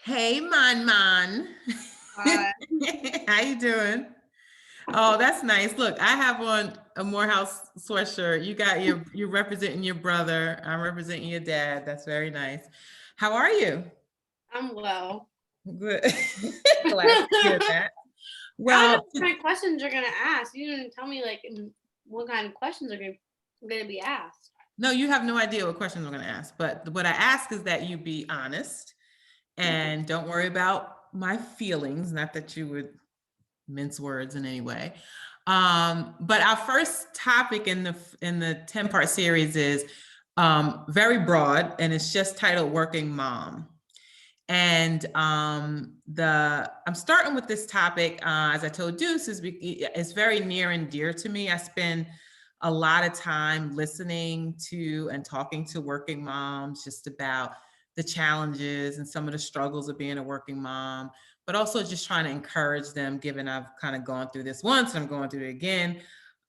Hey, Man. Uh, How you doing? Oh, that's nice. Look, I have on a Morehouse sweatshirt. You got you're representing your brother. I'm representing your dad. That's very nice. How are you? I'm well. Good. Glad to hear I that. don't know Well, what kind of questions you're gonna ask. You didn't tell me what kind of questions are gonna be asked. no, you have no idea what questions I'm going to ask, but what I ask is that you be honest and don't worry about my feelings. Not that you would mince words in any way. But our first topic in the 10-part series is very broad, and it's just titled "Working Mom." And I'm starting with this topic, as I told Deuce, it's very near and dear to me. I spend a lot of time listening to and talking to working moms just about the challenges and some of the struggles of being a working mom, but also just trying to encourage them, given I've kind of gone through this once and I'm going through it again.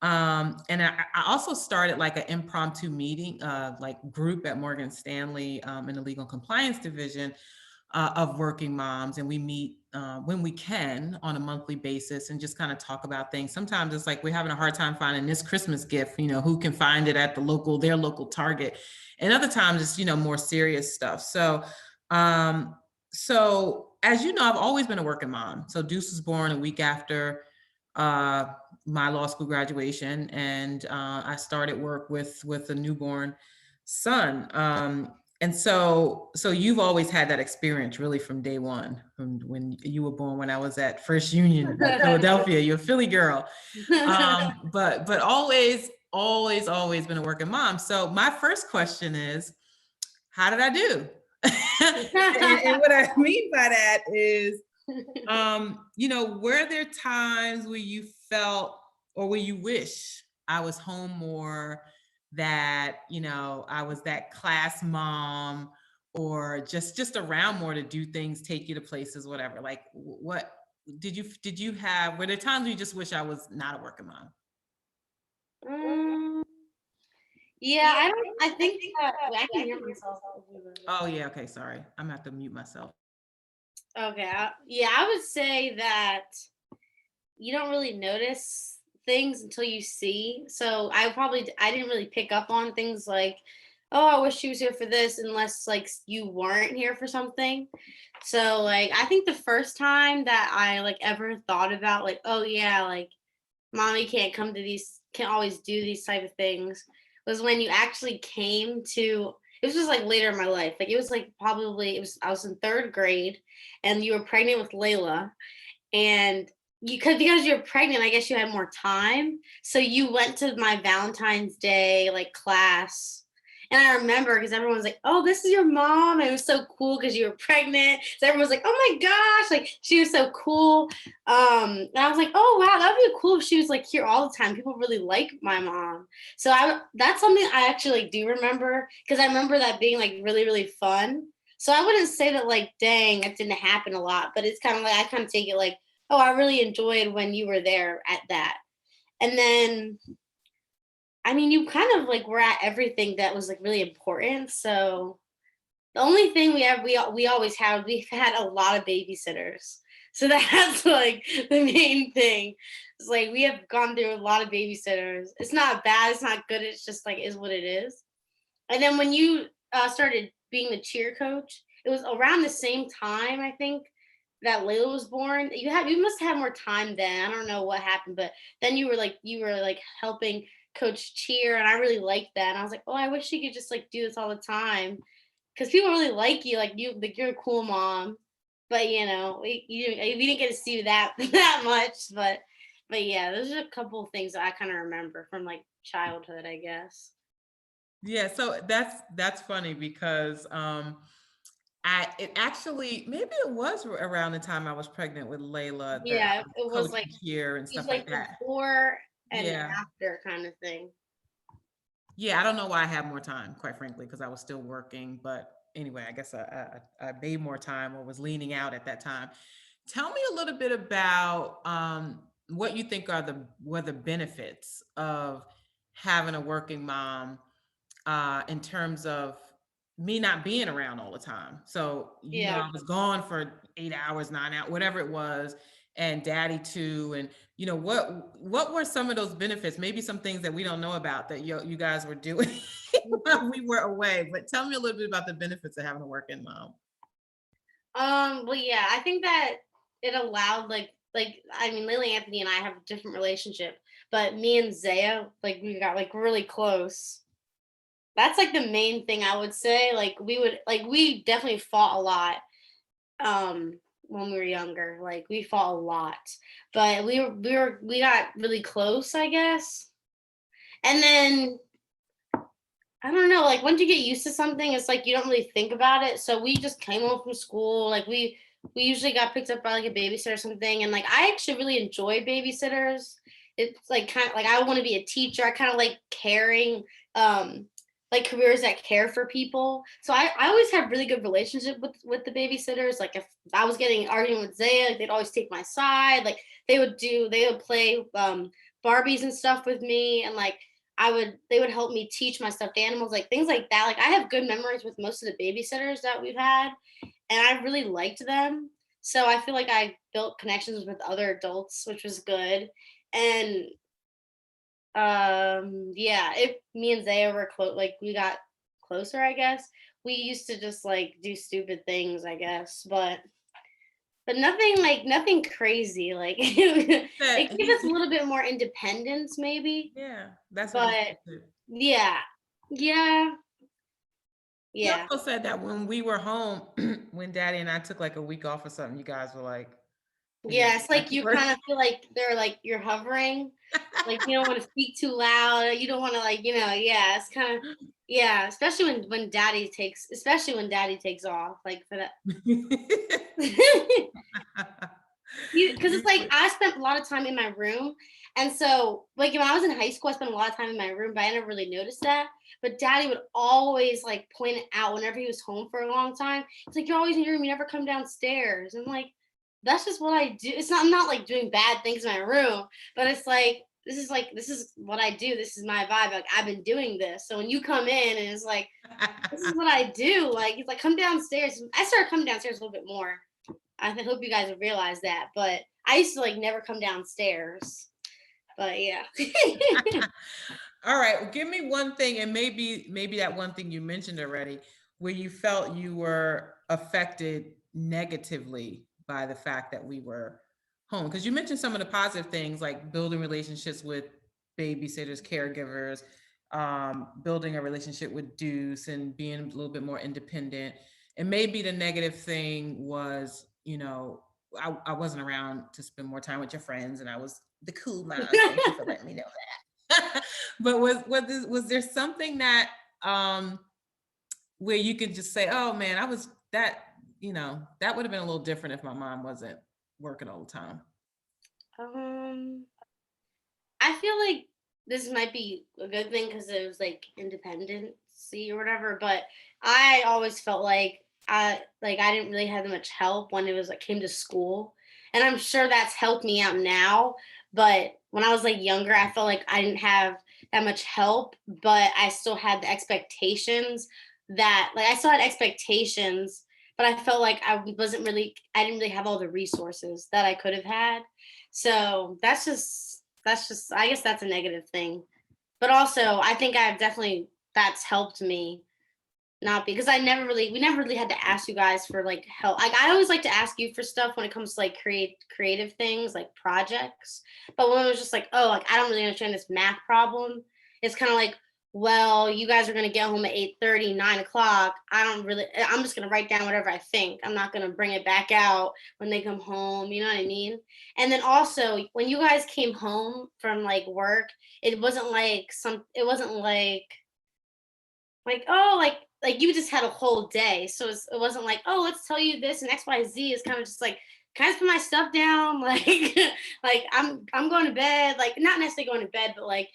And I also started like an impromptu meeting, like group at Morgan Stanley, in the legal compliance division, of working moms, and we meet when we can on a monthly basis and just kind of talk about things. Sometimes it's like we're having a hard time finding this Christmas gift, who can find it at their local Target, and other times it's more serious stuff. Um, so as you know, I've always been a working mom. So Deuce was born a week after uh, my law school graduation, and I started work with a newborn son. And so you've always had that experience really from day one, from when you were born, when I was at First Union in Philadelphia. You're a Philly girl. But always been a working mom. So my first question is, how did I do? And what I mean by that is, were there times where you felt or where you wish I was home more, that, I was that class mom, or just around more to do things, take you to places, whatever? Like, what did you have? Were there times where you just wish I was not a working mom? um, yeah, I don't. I think that wait, I can hear myself a little bit. Oh yeah, okay, sorry. I'm gonna have to mute myself. Okay, yeah, I would say that you don't really notice things until you see. So I didn't really pick up on things like, oh, I wish she was here for this, unless like you weren't here for something. So like I think the first time that I like ever thought about like, oh yeah, like mommy can't always do these type of things, was when you actually came to, it was just like later in my life. Like it was like probably, it was I was in third grade and you were pregnant with Layla, and you could, because you're pregnant, I guess you had more time. So you went to my Valentine's Day like class. And I remember because everyone was like, "Oh, this is your mom." And it was so cool because you were pregnant. So everyone was like, "Oh my gosh!" Like she was so cool. And I was like, "Oh wow, that'd be cool if she was like here all the time. People really like my mom." So I that's something I actually like, do remember, because I remember that being like really really fun. So I wouldn't say that like, dang, that didn't happen a lot, but it's kind of like I kind of take it like, oh, I really enjoyed when you were there at that. And then, I mean, you kind of like were at everything that was like really important. So the only thing we always had, we've had a lot of babysitters. So that's like the main thing. It's like we have gone through a lot of babysitters. It's not bad. It's not good. It's just like is what it is. And then when you started being the cheer coach, it was around the same time, I think, that Layla was born. You must have more time then. I don't know what happened, but then you were like helping coach cheer, and I really liked that. And I was like, oh, I wish she could just like do this all the time, because people really like you. Like you're a cool mom. But we didn't get to see that that much. But yeah, those are a couple of things that I kind of remember from like childhood, I guess. Yeah, so that's funny because it actually, maybe it was around the time I was pregnant with Layla that I Yeah, was it was like coaching cheer and it was stuff like like that. before and Yeah. after kind of thing. Yeah, I don't know why I had more time, quite frankly, because I was still working. But anyway, I guess I made more time or was leaning out at that time. Tell me a little bit about what you think are the benefits of having a working mom, in terms of me not being around all the time. So, Yeah. I was gone for 8 hours, 9 hours, whatever it was, and daddy too. And what were some of those benefits? Maybe some things that we don't know about that you guys were doing while we were away. But tell me a little bit about the benefits of having a working mom. Well, yeah, I think that it allowed like I mean, Lily Anthony and I have a different relationship, but me and Zaya, like we got like really close. That's like the main thing I would say. We definitely fought a lot when we were younger. Like we fought a lot. But we got really close, I guess. And then I don't know, like once you get used to something, it's like you don't really think about it. So we just came home from school, like we usually got picked up by like a babysitter or something. And like I actually really enjoy babysitters. It's like kind of like I want to be a teacher. I kind of like caring, like careers that care for people. So I always had really good relationship with the babysitters. Like if I was getting arguing with Zaya, like, they'd always take my side. Like they would play Barbies and stuff with me, and like they would help me teach my stuffed animals, like things like that. Like I have good memories with most of the babysitters that we've had, and I really liked them. So I feel like I built connections with other adults, which was good. And yeah, if me and Zaya were close, like we got closer, I guess. We used to just like do stupid things, I guess, but nothing crazy. Like it That gave us a little bit more independence, maybe. yeah, that's what he But said. yeah, yeah, He yeah. also said that when we were home, when daddy and I took like a week off or something, you guys were like, can you Yeah, go it's back like to you work? kind of feel like they're like you're hovering, like you don't want to speak too loud. You don't want to like, yeah, it's kind of yeah, especially especially when daddy takes off, like for that. Because it's like I spent a lot of time in my room, and so like when I was in high school, I spent a lot of time in my room, but I never really noticed that. But daddy would always like point it out whenever he was home for a long time. It's like you're always in your room, you never come downstairs. I'm like, that's just what I do. I'm not like doing bad things in my room, but it's like this is what I do. This is my vibe. Like I've been doing this. So when you come in and it's like this is what I do. Like it's like come downstairs. I started coming downstairs a little bit more. Hope you guys have realized that. But I used to like never come downstairs. But yeah. All right, well, give me one thing, and maybe that one thing you mentioned already, where you felt you were affected negatively by the fact that we were home. Because you mentioned some of the positive things like building relationships with babysitters, caregivers, building a relationship with Deuce, and being a little bit more independent. And maybe the negative thing was, I wasn't around to spend more time with your friends, and I was the cool mom. Thank you for letting me know that. But was there something that where you could just say, oh man, I was that, that would have been a little different if my mom wasn't working all the time. um I feel like this might be a good thing because it was like independency or whatever, but I always felt like I didn't really have that much help when it was like came to school. And I'm sure that's helped me out now. But when I was like younger, I felt like I didn't have that much help, but I still had the expectations that like I still had expectations, but I felt like I didn't really have all the resources that I could have had. So that's just I guess that's a negative thing. But also I think I've definitely that's helped me not because we never really had to ask you guys for like help. Like I always like to ask you for stuff when it comes to like creative things like projects. But when it was just like, oh, like I don't really understand this math problem, it's kind of like, well, you guys are gonna get home at 8:30, 9 o'clock. I'm just gonna write down whatever I think. I'm not gonna bring it back out when they come home, you know what I mean? And then also when you guys came home from like work, it wasn't like oh like you just had a whole day, so it wasn't like oh let's tell you this and XYZ. Is kind of just like can I just put my stuff down like like I'm going to bed, like not necessarily going to bed but like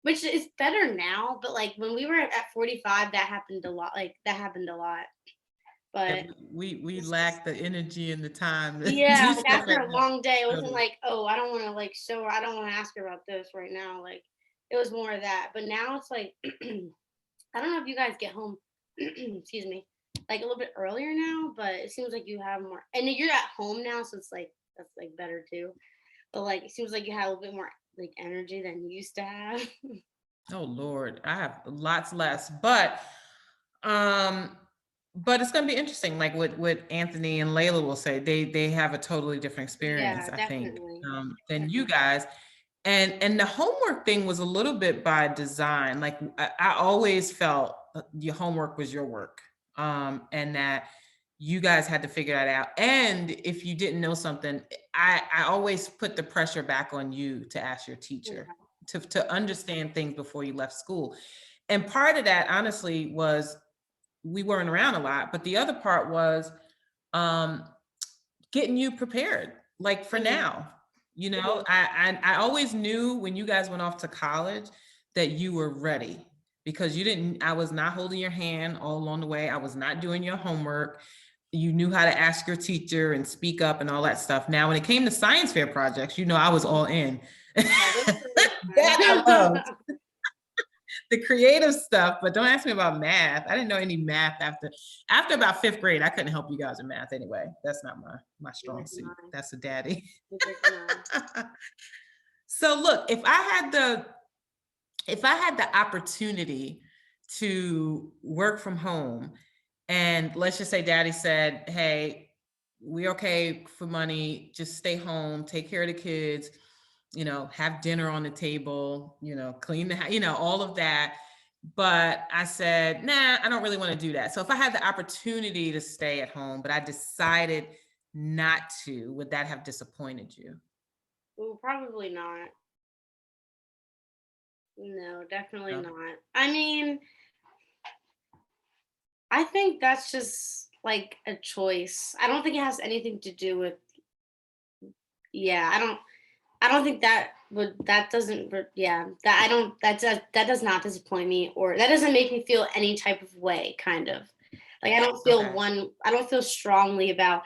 which is better now, but like when we were at 45 that happened a lot. Yeah, But we it's just lack the energy and the time to yeah, do like stuff after at a night. long day it wasn't Totally. like oh I don't want to like show her, I don't want to ask her about this right now, like it was more of that. But now it's like I don't know if you guys get home excuse me, like a little bit earlier now, but it seems like you have more, and you're at home now, so it's like that's like better too. But like it seems like you have a little bit more like energy than you used to have. Oh Lord, I have lots less, um, but it's gonna be interesting. Like what Anthony and Layla will say, they have a totally different experience, Yeah, I think, definitely. than you guys. And the homework thing was a little bit by design. Like I always felt your homework was your work, and that you guys had to figure that out. And if you didn't know something, I always put the pressure back on you to ask your teacher Yeah. to understand things before you left school. And part of that, honestly, was we weren't around a lot. But the other part was um, getting you prepared, like for Mhm. now. You know, I always knew when you guys went off to college that you were ready because you didn't. I was not holding your hand all along the way. I was not doing your homework. You knew how to ask your teacher and speak up and all that stuff. Now, when it came to science fair projects, you know, I was all in. Yeah, those That I were loved the creative stuff, but don't ask me about math. I didn't know any math after about fifth grade. I couldn't help you guys in math anyway. That's not my strong neither can suit. I. That's a daddy. Neither can I. So look, if I had the opportunity to work from home, and let's just say daddy said, hey, we're okay for money, just stay home, take care of the kids, have dinner on the table, clean the house, all of that. But I said, nah, I don't really want to do that. So if I had the opportunity to stay at home, but I decided not to, would that have disappointed you? Ooh, probably not. No, definitely No? not. I mean, I think that's just like a choice. I don't think it has anything to do with, yeah, I don't think that doesn't yeah, that I don't that does not disappoint me, or that doesn't make me feel any type of way, kind of. Like Okay. I don't feel strongly about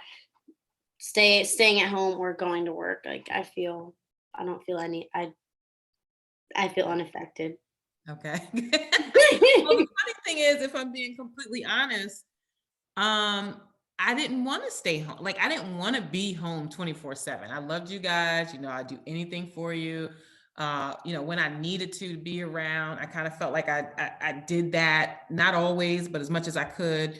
staying at home or going to work. Like I don't feel any I feel unaffected. Okay. Well, the funny thing is, if I'm being completely honest, um, I didn't want to stay home. Like I didn't want to be home 24/7. I loved you guys, I'd do anything for you. When I needed to be around, I kind of felt like I did that, not always, but as much as I could.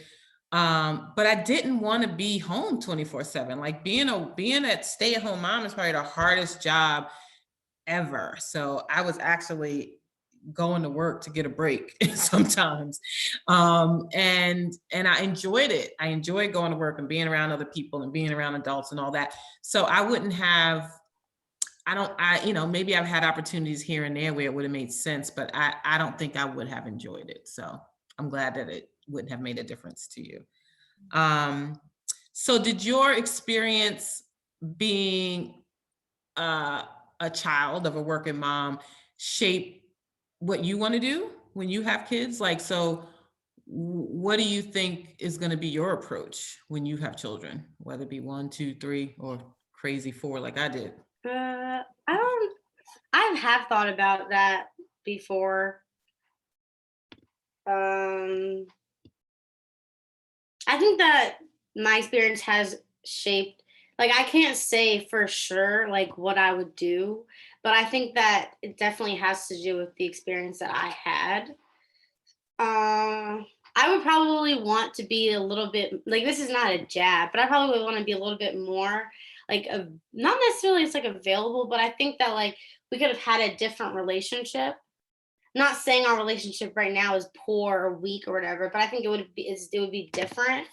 But I didn't want to be home 24/7. Like being a stay-at-home mom is probably the hardest job ever. So I was actually going to work to get a break sometimes. And I enjoyed it. I enjoyed going to work and being around other people and being around adults and all that. So I wouldn't have I don't I maybe I've had opportunities here and there where it would have made sense, but I don't think I would have enjoyed it. So I'm glad that it wouldn't have made a difference to you. um so did your experience being uh, a child of a working mom shape what you want to do when you have kids? Like, so what do you think is going to be your approach when you have children, whether it be one, two, three, or crazy four, like I did? I don't I have thought about that before. Um I think that my experience has shaped, like I can't say for sure like what I would do, but I think that it definitely has to do with the experience that I had. I would probably want to be a little bit like, this is not a jab, but I probably would want to be a little bit more like not necessarily it's like available, but I think that like we could have had a different relationship. Not saying our relationship right now is poor or weak or whatever, but I think it would be different.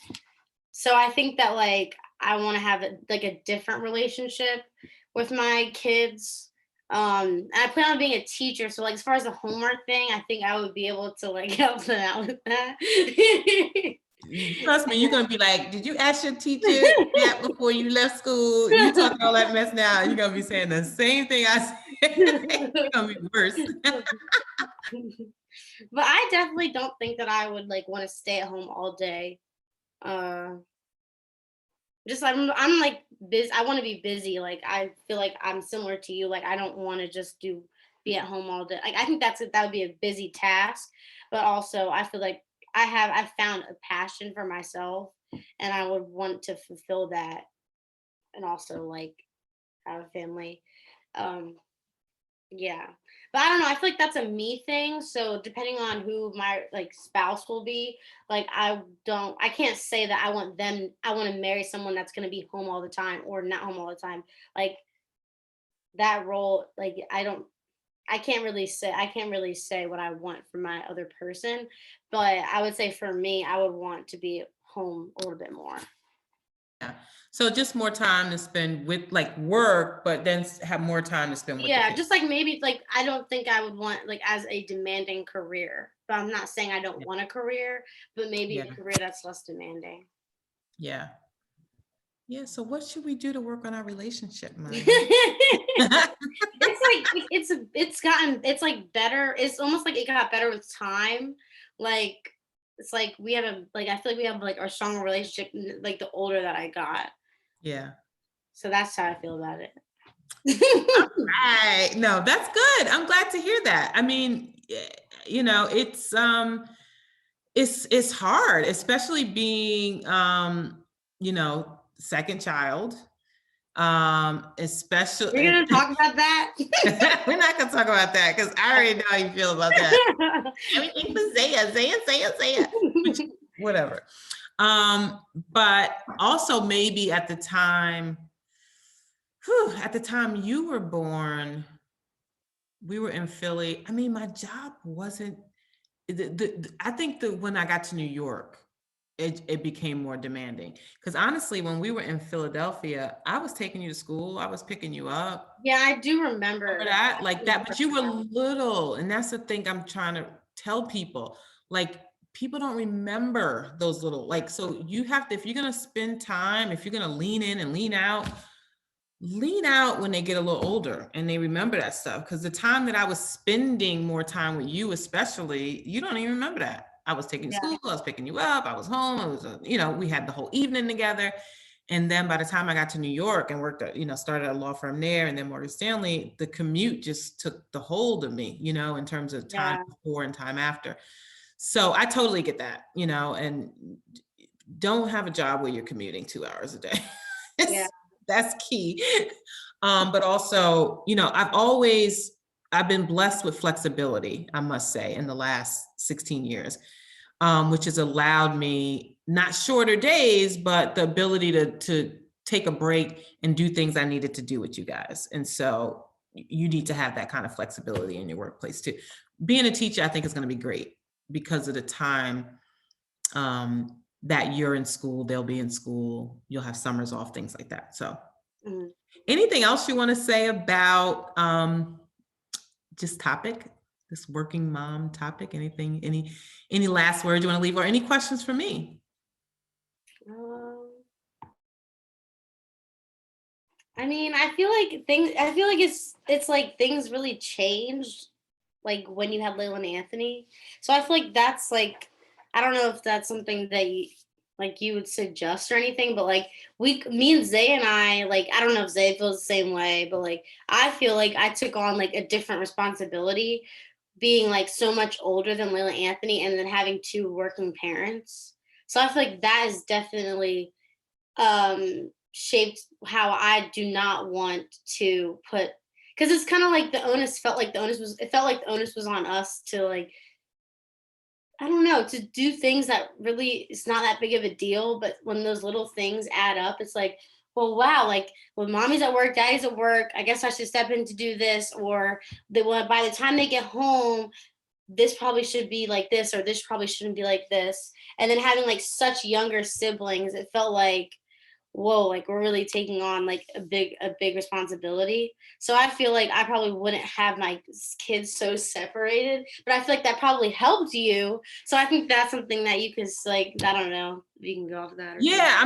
So I think that like I want to have like a different relationship with my kids. And I plan on being a teacher. So like as far as the homework thing, I think I would be able to like help them out with that. Trust me, you're gonna be like, did you ask your teacher that before you left school? You talking all that mess now. You're gonna be saying the same thing I said. You're gonna be worse. But I definitely don't think that I would like want to stay at home all day. Uh just I'm like busy. I want to be busy. Like I feel like I'm similar to you. Like I don't want to just be at home all day. Like I think that would be a busy task, but also I feel like I've found a passion for myself, and I would want to fulfill that, and also like have a family. Um, yeah, but I don't know. I feel like that's a me thing. So depending on who my like spouse will be, like I can't say that I want to marry someone that's going to be home all the time or not home all the time. Like that role, like I can't really say what I want from my other person, but I would say for me, I would want to be home a little bit more. Yeah. So just more time to spend with like work, but then have more time to spend with the Yeah, kids. just like maybe like I don't think I would want like as a demanding career, but I'm not saying I don't Yeah. want a career, but maybe Yeah. a career that's less demanding. Yeah. Yeah. So what should we do to work on our relationship, Maya? It's like it's like better. It's almost like it got better with time. Like it's like we have a like I feel like we have like a stronger relationship like the older that I got. Yeah. So that's how I feel about it. Right. No, that's good. I'm glad to hear that. I mean, it's hard, especially being second child. We're Especially gonna talk about that. we're not gonna talk about that because I already know how you feel about that. Everything but Zaya, which whatever. But also maybe at the time you were born, we were in Philly. I mean, my job wasn't I think that when I got to New York, it became more demanding. Because honestly, when we were in Philadelphia, I was taking you to school, I was picking you up. Yeah, I do remember. Remember that? Like that, but you were little. And that's the thing I'm trying to tell people. Like, people don't remember those little, like, so you have to, if you're gonna spend time, if you're gonna lean in and lean out when they get a little older and they remember that stuff. Because the time that I was spending more time with you, especially, you don't even remember that. I was taking you to Yeah, school, I was picking you up, I was home, it was, we had the whole evening together. And then by the time I got to New York and worked, started a law firm there and then Morgan Stanley, the commute just took the hold of me, in terms of time yeah, before and time after. So I totally get that, and don't have a job where you're commuting 2 hours a day. yeah, That's key. But also, I've been blessed with flexibility, I must say, in the last 16 years, which has allowed me not shorter days, but the ability to take a break and do things I needed to do with you guys. And so you need to have that kind of flexibility in your workplace too. Being a teacher, I think, is going to be great because of the time that you're in school, they'll be in school, you'll have summers off, things like that. So mhm. anything else you want to say about just this working mom topic? Anything, any last words you want to leave or any questions for me? Um, I mean, I feel like it's like things really changed like when you had Layla and Anthony. So I feel like that's like I don't know if that's something that you would suggest or anything, but like me and Zay and I like I don't know if Zay feels the same way, but like I feel like I took on like a different responsibility being like so much older than Layla Anthony and then having two working parents. So I feel like that is definitely shaped how I do not want to put because it's kind of like it felt like the onus was on us to like I don't know to do things that really it's not that big of a deal, but when those little things add up, it's like, well, wow, like when mommy's at work, daddy's at work, I guess I should step in to do this, or by the time they get home, this probably should be like this, or this probably shouldn't be like this. And then having like such younger siblings, it felt like whoa, like we're really taking on like a big responsibility. So I feel like I probably wouldn't have my kids so separated, but I feel like that probably helped you. So I think that's something that you could like I don't know if you can go off of that or something. Yeah,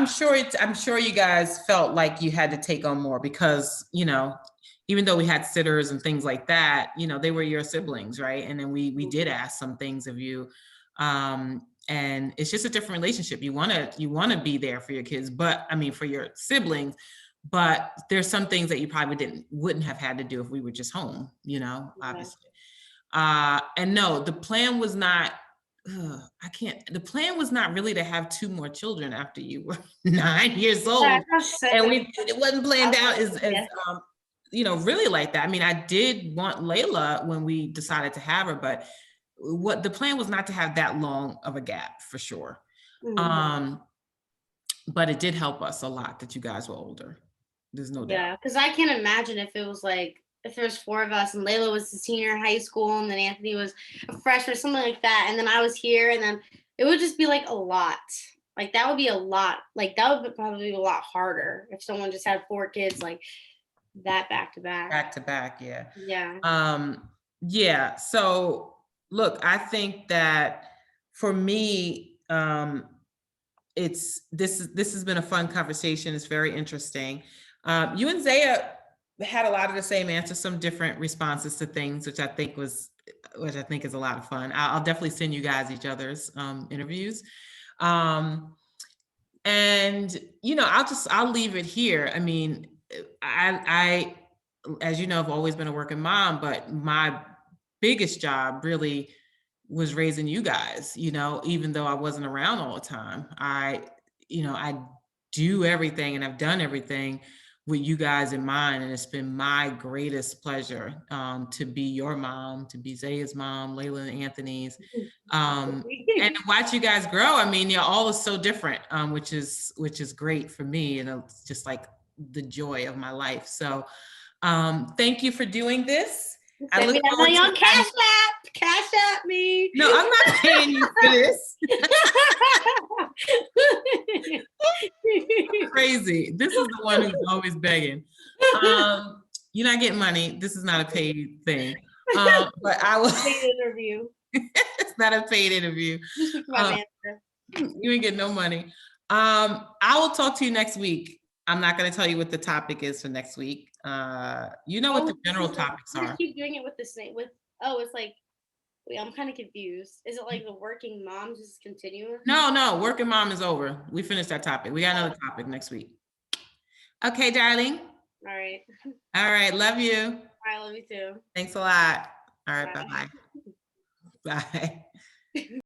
I'm sure you guys felt like you had to take on more because, even though we had sitters and things like that, they were your siblings, right? And then we did ask some things of you. And it's just a different relationship. You want to be there for your kids, but I mean for your siblings, but there's some things that you probably wouldn't have had to do if we were just home, Yeah. obviously. And no, the plan was not I can't, the plan was not really to have 2 more children after you were 9 years Yeah, old. that's so And it wasn't planned out yeah. really like that. I mean, I did want Layla when we decided to have her, but what the plan was not to have that long of a gap for sure. Um, but it did help us a lot that you guys were older. There's no doubt. Yeah, because I can't imagine if it was like if there was 4 of us and Layla was a senior in high school and then Anthony was a freshman, something like that, and then I was here, and then it would just be like a lot. Like that would be a lot. Like that would probably be a lot harder if someone just had 4 kids like that back to back. Back to back, yeah. Yeah. Yeah. So look, I think that for me, this has been a fun conversation. It's very interesting. You and Zaya had a lot of the same answers, some different responses to things, which I think is a lot of fun. I'll definitely send you guys each other's interviews. And I'll leave it here. I mean, I as you know, I've always been a working mom, but my biggest job really was raising you guys, even though I wasn't around all the time. I do everything and I've done everything with you guys in mind. And it's been my greatest pleasure to be your mom, to be Zaya's mom, Layla and Anthony's, and to watch you guys grow. I mean, you're all so different, which is great for me. And it's just like the joy of my life. So thank you for doing this. I look forward to on Cash App. Cash App me. No, I'm not paying you for this. Crazy. This is the one who's always begging. You're not getting money. This is not a paid thing. But I will. Paid interview. It's not a paid interview. You ain't getting no money. I will talk to you next week. I'm not going to tell you what the topic is for next week. What the general topics are. Keep doing it with the same it's like, wait, I'm kind of confused. Is it like the working mom just continuing? No, working mom is over. We finished that topic. We got another topic next week. Okay, darling. All right. All right. Love you. I love you too. Thanks a lot. All right. Bye-bye. Bye.